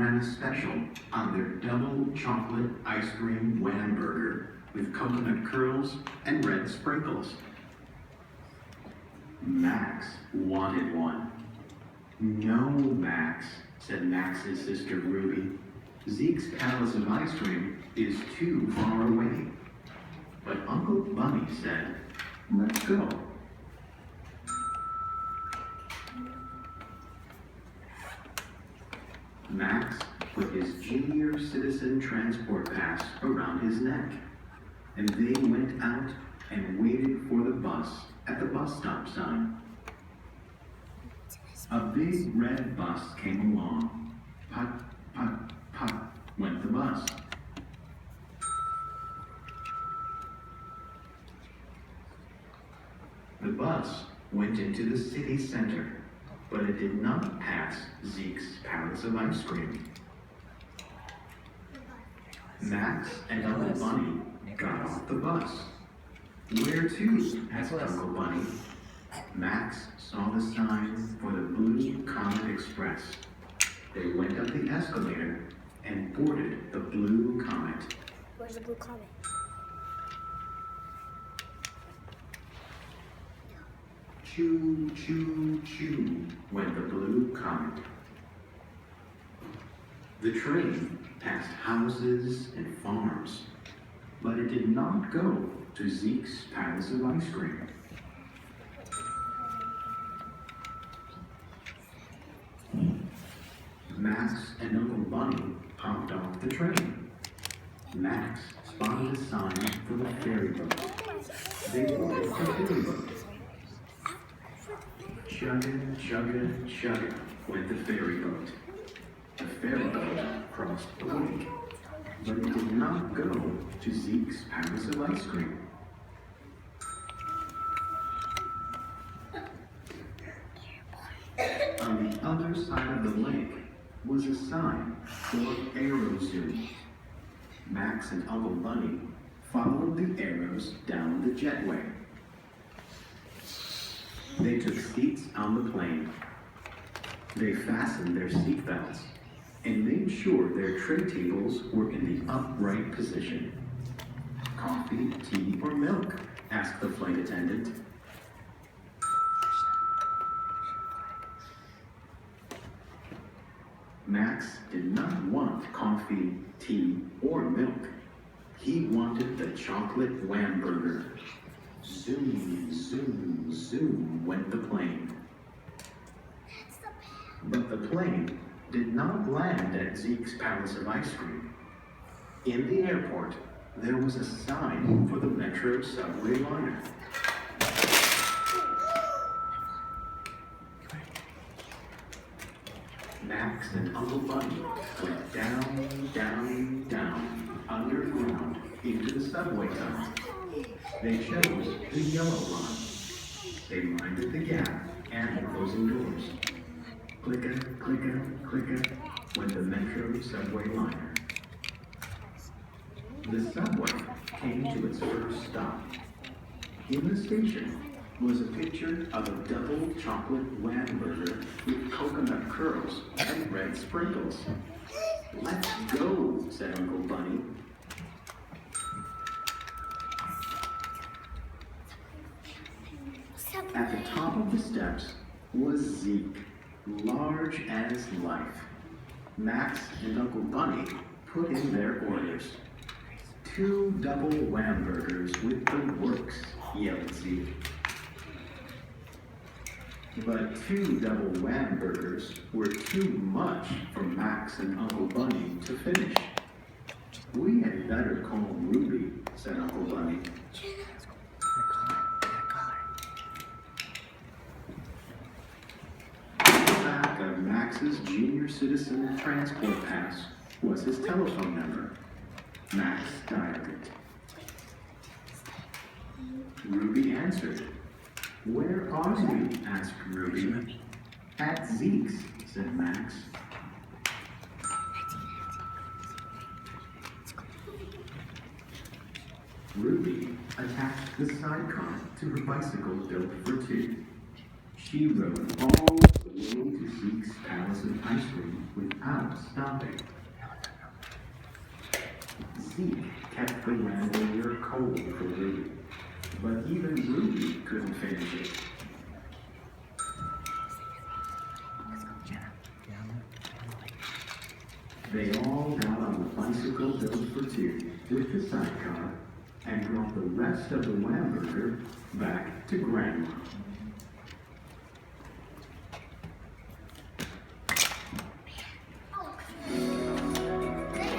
ran a special on their double chocolate ice cream wham burger with coconut curls and red sprinkles. Max wanted one. No, Max, said Max's sister Ruby. Zeke's Palace of Ice Cream is too far away. But Uncle Bunny said, let's go. Max put his junior citizen transport pass around his neck, and they went out and waited for the bus at the bus stop sign. A big red bus came along. Put, put, put went the bus. The bus went into the city center, but it did not pass Zeke's Palace of Ice Cream. Max and Uncle Bunny got off the bus. Where to? Asked Uncle Bunny. Max saw the sign for the Blue Comet Express. They went up the escalator and boarded the Blue Comet. Where's the Blue Comet? Choo, choo, choo, went the Blue Comet. The train passed houses and farms, but it did not go to Zeke's Palace of Ice Cream. Max and Uncle Bunny hopped off the train. Max spotted a sign for the ferry boat. They boarded the ferry boat. Chuggin', chuggin', chuggin' went the ferry boat. The ferry boat crossed the lake, but it did not go to Zeke's Palace of Ice Cream. On the other side of the lake was a sign for AeroZoo. Max and Uncle Bunny followed the arrows down the jetway. They took seats on the plane. They fastened their seatbelts and made sure their tray tables were in the upright position. Coffee, tea, or milk? Asked the flight attendant. Max did not want coffee, tea, or milk. He wanted the chocolate wham burger. Zoom, zoom, zoom went the plane. But the plane did not land at Zeke's Palace of Ice Cream. In the airport, there was a sign for the Metro subway liner. Max and Uncle Bunny went down, down, down, underground, into the subway tunnel. They chose the yellow line. They minded the gap and the closing doors. Clicka, clicka, clicka went the Metro subway liner. The subway came to its first stop. In the station was a picture of a double chocolate wham burger with coconut curls and red sprinkles. Let's go, said Uncle Bunny. At the top of the steps was Zeke, large as life. Max and Uncle Bunny put in their orders. 2 double wham burgers with the works, yelled Zeke. But 2 double wham burgers were too much for Max and Uncle Bunny to finish. We had better call Ruby, said Uncle Bunny. Back of Max's junior citizen transport pass was his telephone number. Max dialed it. Ruby answered. Where are we? Asked Ruby. At Zeke's, said Max. Ruby attached the sidecar to her bicycle built for 2. She rode all the way to Zeke's palace of ice cream without stopping. Zeke kept the lavender cold for Ruby, but even Ruby couldn't finish it. They all got on the bicycle built for two with the sidecar and brought the rest of the Lamberger back to Grandma.